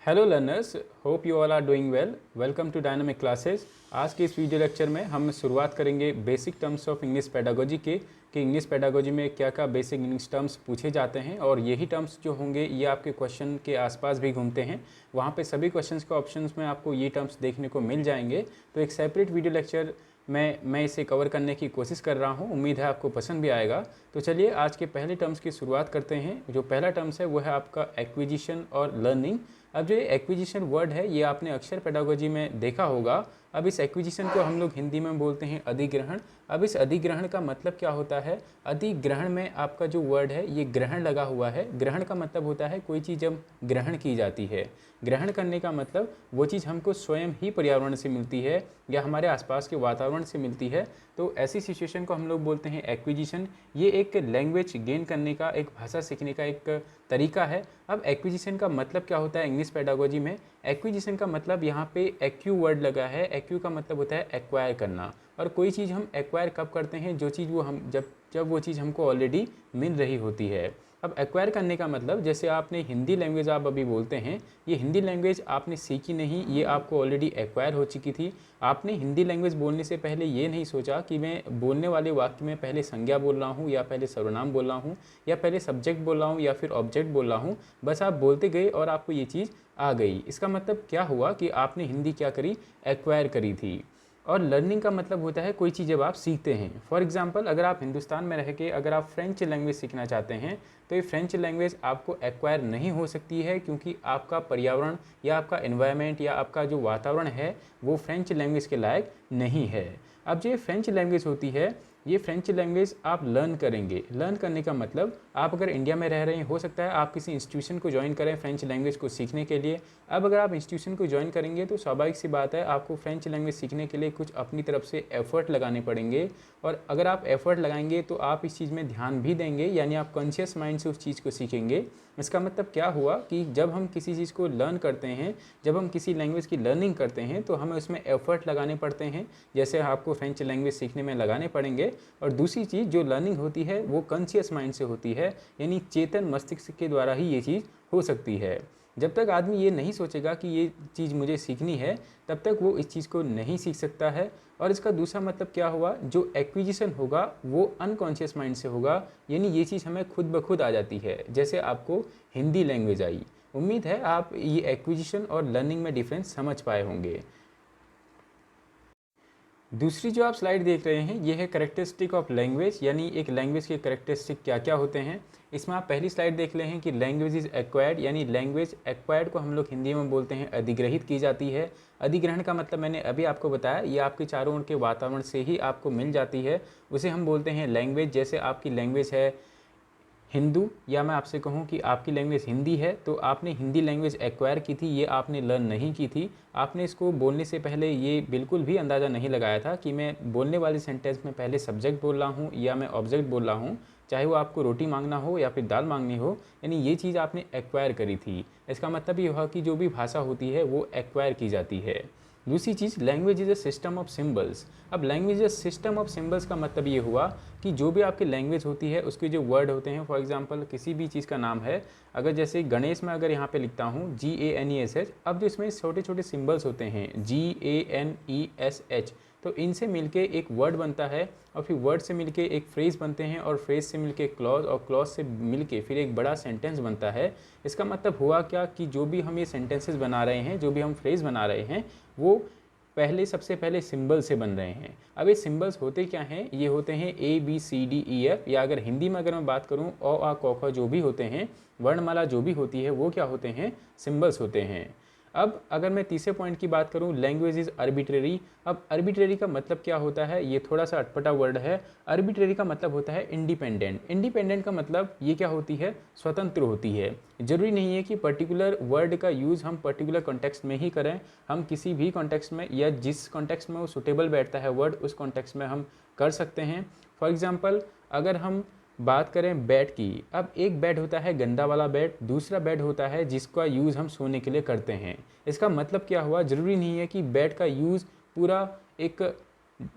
Hello learners, hope you all are doing well. Welcome to dynamic classes. आज के इस video lecture में हम शुरुआत करेंगे basic terms of English pedagogy के कि इंग्लिश पेडागोजी में क्या क्या बेसिक इंग्लिश टर्म्स पूछे जाते हैं और यही टर्म्स जो होंगे ये आपके क्वेश्चन के आसपास भी घूमते हैं। वहाँ पे सभी क्वेश्चंस के ऑप्शंस में आपको ये टर्म्स देखने को मिल जाएंगे। तो एक सेपरेट वीडियो लेक्चर मैं इसे कवर करने की कोशिश कर रहा हूँ। उम्मीद है आपको पसंद भी आएगा। तो चलिए आज के पहले टर्म्स की शुरुआत करते हैं। जो पहला टर्म्स है वो है आपका एक्विजिशन और लर्निंग। अब जो एक्विजिशन वर्ड है ये आपने अक्षर पेडागोजी में देखा होगा। अब इस एक्विजिशन को हम लोग हिंदी में बोलते हैं अधिग्रहण। अब इस अधिग्रहण का मतलब क्या होता है? अधिग्रहण में आपका जो वर्ड है ये ग्रहण लगा हुआ है। ग्रहण का मतलब होता है कोई चीज़ जब ग्रहण की जाती है। ग्रहण करने का मतलब वो चीज़ हमको स्वयं ही पर्यावरण से मिलती है या हमारे आसपास के वातावरण से मिलती है। तो ऐसी सिचुएशन को हम लोग बोलते हैं एक्विजिशन। ये एक लैंग्वेज गेन करने का, एक भाषा सीखने का एक तरीका है। अब एक्विजिशन का मतलब क्या होता है इंग्लिश पेडागोजी में? एक्विजिशन का मतलब यहाँ पे एक्यू वर्ड लगा है। एक्यू का मतलब होता है एक्वायर करना। और कोई चीज़ हम एक्वायर कब करते हैं? जो चीज़ वो हम जब वो चीज़ हमको ऑलरेडी मिल रही होती है। अब एक्वायर करने का मतलब, जैसे आपने हिंदी लैंग्वेज आप अभी बोलते हैं, ये हिंदी लैंग्वेज आपने सीखी नहीं, ये आपको ऑलरेडी एक्वायर हो चुकी थी। आपने हिंदी लैंग्वेज बोलने से पहले ये नहीं सोचा कि मैं बोलने वाले वाक्य में पहले संज्ञा बोल रहा हूँ या पहले सर्वनाम बोल रहा हूँ या पहले सब्जेक्ट बोल रहा हूँ या फिर ऑब्जेक्ट बोल रहा हूँ। बस आप बोलते गए और आपको ये चीज़ आ गई। इसका मतलब क्या हुआ कि आपने हिंदी क्या करी? एक्वायर करी थी। और लर्निंग का मतलब होता है कोई चीज़ जब आप सीखते हैं। फॉर एग्जांपल, अगर आप हिंदुस्तान में रह के अगर आप फ्रेंच लैंग्वेज सीखना चाहते हैं तो ये फ्रेंच लैंग्वेज आपको एक्वायर नहीं हो सकती है, क्योंकि आपका पर्यावरण या आपका एनवायरनमेंट या आपका जो वातावरण है वो फ्रेंच लैंग्वेज के लायक नहीं है। अब जो फ्रेंच लैंग्वेज होती है, ये फ्रेंच लैंग्वेज आप लर्न करेंगे। लर्न करने का मतलब, आप अगर इंडिया में रह रहे हैं, हो सकता है आप किसी इंस्टीट्यूशन को ज्वाइन करें फ्रेंच लैंग्वेज को सीखने के लिए। अब अगर आप इंस्टीट्यूशन को ज्वाइन करेंगे तो स्वाभाविक सी बात है आपको फ्रेंच लैंग्वेज सीखने के लिए कुछ अपनी तरफ से एफर्ट लगाने पड़ेंगे। और अगर आप एफर्ट लगाएंगे तो आप इस चीज़ में ध्यान भी देंगे, यानी आप कॉन्शियस माइंड से उस चीज़ को सीखेंगे। इसका मतलब क्या हुआ कि जब हम किसी चीज़ को लर्न करते हैं, जब हम किसी लैंग्वेज की लर्निंग करते हैं तो हमें उसमें एफर्ट लगाने पड़ते हैं, जैसे आपको फ्रेंच लैंग्वेज सीखने में लगाने पड़ेंगे। और दूसरी चीज़ जो लर्निंग होती है वो कॉन्शियस माइंड से होती है, यानी चेतन मस्तिष्क के द्वारा ही ये चीज़ हो सकती है। जब तक आदमी ये नहीं सोचेगा कि ये चीज़ मुझे सीखनी है, तब तक वो इस चीज़ को नहीं सीख सकता है। और इसका दूसरा मतलब क्या हुआ? जो एक्विजिशन होगा वो अनकॉन्शियस माइंड से होगा, यानी ये चीज़ हमें खुद ब खुद आ जाती है, जैसे आपको हिंदी लैंग्वेज आई। उम्मीद है आप ये एक्विजिशन और लर्निंग में डिफरेंस समझ पाए होंगे। दूसरी जो आप स्लाइड देख रहे हैं ये है करेक्टरिस्टिक ऑफ लैंग्वेज, यानी एक लैंग्वेज के करेक्टरिस्टिक क्या क्या होते हैं। इसमें आप पहली स्लाइड देख रहे हैं कि लैंग्वेज इज़ एक्वायर्ड, यानी लैंग्वेज एक्वायर्ड को हम लोग हिंदी में बोलते हैं अधिग्रहित की जाती है। अधिग्रहण का मतलब मैंने अभी आपको बताया, ये आपके चारों ओर के वातावरण से ही आपको मिल जाती है, उसे हम बोलते हैं लैंग्वेज। जैसे आपकी लैंग्वेज है हिंदू, या मैं आपसे कहूँ कि आपकी लैंग्वेज हिंदी है, तो आपने हिंदी लैंग्वेज एक्वायर की थी, ये आपने लर्न नहीं की थी। आपने इसको बोलने से पहले ये बिल्कुल भी अंदाज़ा नहीं लगाया था कि मैं बोलने वाले सेंटेंस में पहले सब्जेक्ट बोल रहा हूँ या मैं ऑब्जेक्ट बोल रहा हूँ, चाहे वो आपको रोटी मांगना हो या फिर दाल मांगनी हो, यानी ये चीज़ आपने एक्वायर करी थी। इसका मतलब ये हुआ कि जो भी भाषा होती है वो एक्वायर की जाती है। दूसरी चीज़, language is a system of symbols. अब language is a system of symbols का मतलब ये हुआ कि जो भी आपकी लैंग्वेज होती है उसके जो वर्ड होते हैं, फॉर एग्जांपल किसी भी चीज़ का नाम है, अगर जैसे गणेश में अगर यहाँ पे लिखता हूँ GANESH, अब जो इसमें छोटे छोटे सिम्बल्स होते हैं GANESH, तो इनसे मिलके एक वर्ड बनता है और फिर वर्ड से मिलके एक फ्रेज़ बनते हैं और फ्रेज़ से मिलके क्लॉज और क्लॉज से मिलके फिर एक बड़ा सेंटेंस बनता है। इसका मतलब हुआ क्या कि जो भी हम ये सेंटेंसेस बना रहे हैं, जो भी हम फ्रेज़ बना रहे हैं, वो सबसे पहले सिंबल से बन रहे हैं। अब ये सिंबल्स होते क्या हैं? ये होते हैं ABCDEF, या अगर हिंदी में अगर मैं बात करूं अ आ क ख जो भी होते हैं, वर्णमाला जो भी होती है, वो क्या होते हैं? सिंबल्स होते हैं। अब अगर मैं तीसरे पॉइंट की बात करूं, लैंग्वेज इज़ आर्बिट्रेरी। अब आर्बिट्रेरी का मतलब क्या होता है? ये थोड़ा सा अटपटा वर्ड है। आर्बिट्रेरी का मतलब होता है इंडिपेंडेंट। इंडिपेंडेंट का मतलब ये क्या होती है? स्वतंत्र होती है। ज़रूरी नहीं है कि पर्टिकुलर वर्ड का यूज़ हम पर्टिकुलर कॉन्टेक्स्ट में ही करें, हम किसी भी कॉन्टेक्स्ट में या जिस कॉन्टेक्स्ट में वो सुटेबल बैठता है वर्ड, उस कॉन्टेक्स्ट में हम कर सकते हैं। फॉर एग्जांपल, अगर हम बात करें बेड की, अब एक बेड होता है गंदा वाला बेड, दूसरा बेड होता है जिसका यूज़ हम सोने के लिए करते हैं। इसका मतलब क्या हुआ? ज़रूरी नहीं है कि बेड का यूज़ पूरा एक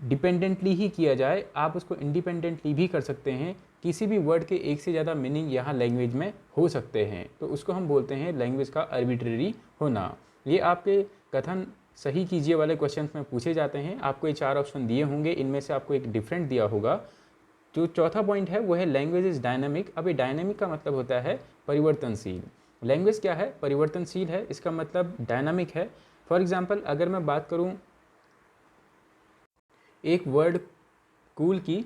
डिपेंडेंटली ही किया जाए, आप उसको इंडिपेंडेंटली भी कर सकते हैं। किसी भी वर्ड के एक से ज़्यादा मीनिंग यहाँ लैंग्वेज में हो सकते हैं, तो उसको हम बोलते हैं लैंग्वेज का आर्बिट्रेरी होना। ये आपके कथन सही कीजिए वाले क्वेश्चंस में पूछे जाते हैं। आपको ये 4 ऑप्शन दिए होंगे, इनमें से आपको एक डिफरेंट दिया होगा। जो चौथा पॉइंट है वो है लैंग्वेज इज़ डायनामिक। अब ये डायनामिक का मतलब होता है परिवर्तनशील। लैंग्वेज क्या है? परिवर्तनशील है, इसका मतलब डायनामिक है। फॉर एग्जाम्पल अगर मैं बात करूँ एक वर्ड कूल की,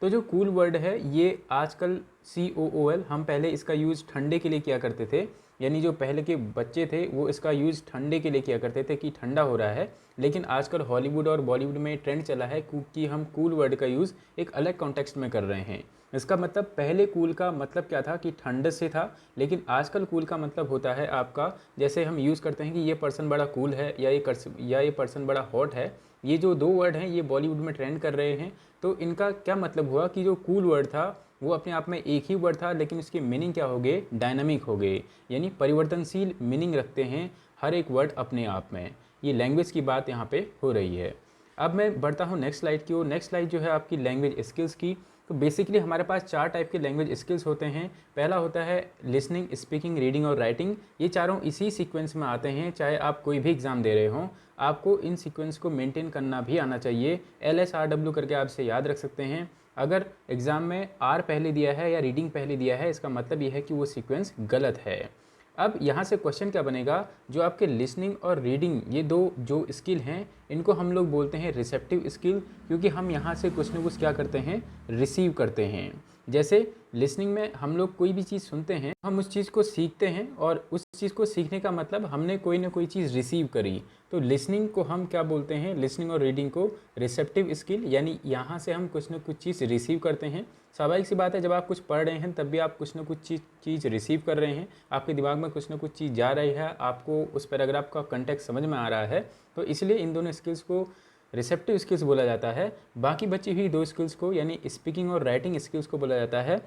तो जो कूल वर्ड है ये आजकल COOL, हम पहले इसका यूज़ ठंडे के लिए किया करते थे, यानी जो पहले के बच्चे थे वो इसका यूज़ ठंडे के लिए किया करते थे कि ठंडा हो रहा है। लेकिन आजकल हॉलीवुड और बॉलीवुड में ट्रेंड चला है कि हम कूल वर्ड का यूज़ एक अलग कॉन्टेक्स्ट में कर रहे हैं। इसका मतलब पहले कूल का मतलब क्या था कि ठंड से था, लेकिन आजकल कूल का मतलब होता है आपका, जैसे हम यूज़ करते हैं कि ये पर्सन बड़ा कूल है या ये पर्सन बड़ा हॉट है। ये जो दो वर्ड हैं ये बॉलीवुड में ट्रेंड कर रहे हैं। तो इनका क्या मतलब हुआ कि जो कूल वर्ड था वो अपने आप में एक ही वर्ड था, लेकिन इसके मीनिंग क्या हो गए? डायनामिक हो गए, यानी परिवर्तनशील मीनिंग रखते हैं हर एक वर्ड अपने आप में। ये लैंग्वेज की बात यहाँ पे हो रही है। अब मैं बढ़ता हूँ नेक्स्ट स्लाइड की ओर। नेक्स्ट स्लाइड जो है आपकी लैंग्वेज स्किल्स की। तो बेसिकली हमारे पास 4 टाइप के लैंग्वेज स्किल्स होते हैं। पहला होता है लिसनिंग, स्पीकिंग, रीडिंग और राइटिंग। ये चारों इसी सीक्वेंस में आते हैं। चाहे आप कोई भी एग्ज़ाम दे रहे हों, आपको इन सीक्वेंस को मेंटेन करना भी आना चाहिए। LSRW करके आप इसे याद रख सकते हैं। अगर एग्ज़ाम में R पहले दिया है या रीडिंग पहले दिया है, इसका मतलब यह है कि वो सीक्वेंस गलत है। अब यहाँ से क्वेश्चन क्या बनेगा, जो आपके लिसनिंग और रीडिंग ये दो जो स्किल हैं इनको हम लोग बोलते हैं रिसेप्टिव स्किल, क्योंकि हम यहाँ से कुछ न कुछ क्या करते हैं? रिसीव करते हैं। जैसे लिसनिंग में हम लोग कोई भी चीज़ सुनते हैं, हम उस चीज़ को सीखते हैं, और उस चीज़ को सीखने का मतलब हमने कोई ना कोई चीज़ रिसीव करी। तो लिसनिंग को हम क्या बोलते हैं? लिसनिंग और रीडिंग को रिसेप्टिव स्किल, यानी यहाँ से हम कुछ ना कुछ चीज़ रिसीव करते हैं। स्वाभाविक सी बात है, जब आप कुछ पढ़ रहे हैं तब भी आप कुछ ना कुछ चीज़ रिसीव कर रहे हैं, आपके दिमाग में कुछ ना कुछ चीज़ जा रही है, आपको उस पैराग्राफ का कंटेक्स्ट समझ में आ रहा है। तो इसलिए इन दोनों स्किल्स को रिसेप्टिव स्किल्स बोला जाता है। बाकी बची हुई 2 स्किल्स को, यानी स्पीकिंग और राइटिंग स्किल्स को बोला जाता है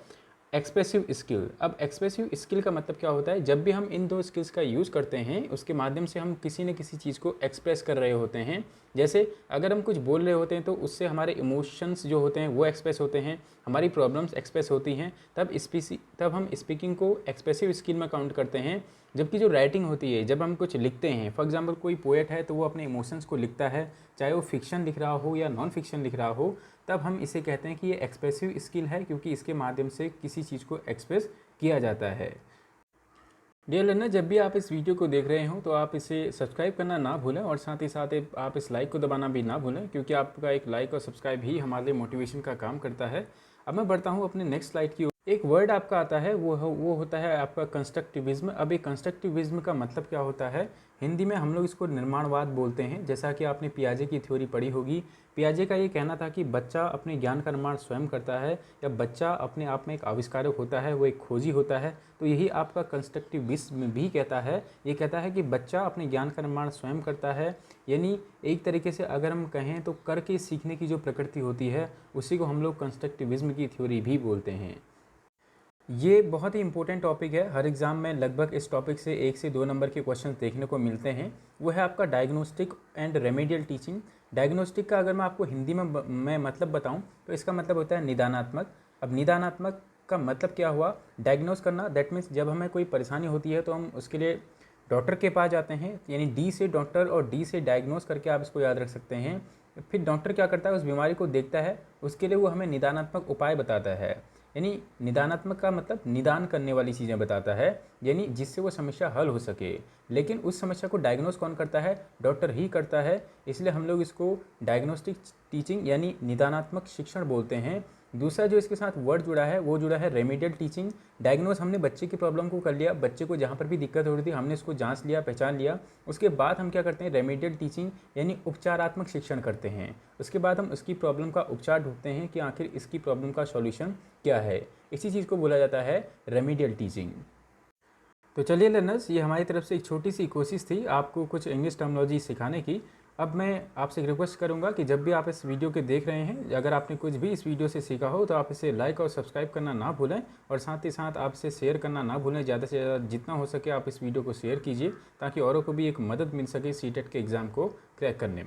एक्सप्रेसिव स्किल। अब एक्सप्रेसिव स्किल का मतलब क्या होता है? जब भी हम इन 2 स्किल्स का यूज़ करते हैं, उसके माध्यम से हम किसी न किसी चीज़ को एक्सप्रेस कर रहे होते हैं। जैसे अगर हम कुछ बोल रहे होते हैं तो उससे हमारे इमोशंस जो होते हैं वो एक्सप्रेस होते हैं, हमारी प्रॉब्लम्स एक्सप्रेस होती हैं, तब हम स्पीकिंग को एक्सप्रेसिव स्किल में काउंट करते हैं। जबकि जो राइटिंग होती है, जब हम कुछ लिखते हैं, फॉर एग्जांपल कोई पोएट है तो वो अपने इमोशंस को लिखता है, चाहे वो फिक्शन लिख रहा हो या नॉन फिक्शन लिख रहा हो, तब हम इसे कहते हैं कि ये एक्सप्रेसिव स्किल है, क्योंकि इसके माध्यम से किसी चीज़ को एक्सप्रेस किया जाता है। डियर लर्नर, जब भी आप इस वीडियो को देख रहे हो तो आप इसे सब्सक्राइब करना ना भूलें, और साथ ही साथ आप इस लाइक को दबाना भी ना भूलें, क्योंकि आपका एक लाइक और सब्सक्राइब ही हमारे लिए मोटिवेशन का काम करता है। अब मैं बढ़ता हूँ अपने नेक्स्ट स्लाइड की ओर। एक वर्ड आपका आता है वो होता है आपका कंस्ट्रक्टिविज्म। अब ये कंस्ट्रक्टिविज्म का मतलब क्या होता है? हिंदी में हम लोग इसको निर्माणवाद बोलते हैं। जैसा कि आपने पियाजे की थ्योरी पढ़ी होगी, पियाजे का ये कहना था कि बच्चा अपने ज्ञान का निर्माण स्वयं करता है, या बच्चा अपने आप में एक आविष्कारक होता है, वो एक खोजी होता है। तो यही आपका कंस्ट्रक्टिविज्म भी कहता है। ये कहता है कि बच्चा अपने ज्ञान का निर्माण स्वयं करता है, यानी एक तरीके से अगर हम कहें तो करके सीखने की जो प्रकृति होती है उसी को हम लोग कंस्ट्रक्टिविज्म की थ्योरी भी बोलते हैं। ये बहुत ही इंपॉर्टेंट टॉपिक है। हर एग्ज़ाम में लगभग इस टॉपिक से 1 से 2 नंबर के क्वेश्चन देखने को मिलते हैं। वो है आपका diagnostic and remedial teaching. Diagnostic का अगर मैं आपको हिंदी में मतलब बताऊं तो इसका मतलब होता है निदानात्मक। अब निदानात्मक का मतलब क्या हुआ? डायग्नोस करना, दैट मीन्स जब हमें कोई परेशानी होती है तो हम उसके लिए डॉक्टर के पास जाते हैं, यानी डी से डॉक्टर और डी से डायग्नोस करके आप इसको याद रख सकते हैं। फिर डॉक्टर क्या करता है? उस बीमारी को देखता है, उसके लिए वो हमें निदानात्मक उपाय बताता है। यानी निदानात्मक का मतलब निदान करने वाली चीज़ें बताता है, यानी जिससे वो समस्या हल हो सके। लेकिन उस समस्या को डायग्नोस कौन करता है? डॉक्टर ही करता है। इसलिए हम लोग इसको डायग्नोस्टिक टीचिंग यानी निदानात्मक शिक्षण बोलते हैं। दूसरा जो इसके साथ वर्ड जुड़ा है वो जुड़ा है रेमेडियल टीचिंग। डायग्नोस हमने बच्चे की प्रॉब्लम को कर लिया, बच्चे को जहाँ पर भी दिक्कत हो रही थी हमने इसको जांच लिया, पहचान लिया। उसके बाद हम क्या करते हैं? रेमेडियल टीचिंग यानी उपचारात्मक शिक्षण करते हैं। उसके बाद हम उसकी प्रॉब्लम का उपचार ढूंढते हैं कि आखिर इसकी प्रॉब्लम का सॉल्यूशन क्या है। इसी चीज़ को बोला जाता है रेमेडियल टीचिंग। तो चलिए लर्नर्स, ये हमारी तरफ से एक छोटी सी कोशिश थी आपको कुछ इंग्लिश टर्मिनोलॉजी सिखाने की। अब मैं आपसे एक रिक्वेस्ट करूंगा कि जब भी आप इस वीडियो के देख रहे हैं, अगर आपने कुछ भी इस वीडियो से सीखा हो तो आप इसे लाइक और सब्सक्राइब करना ना भूलें, और साथ ही साथ आप इसे शेयर करना ना भूलें। ज़्यादा से ज़्यादा जितना हो सके आप इस वीडियो को शेयर कीजिए, ताकि औरों को भी एक मदद मिल सके सीटेट के एग्ज़ाम को क्रैक करने में।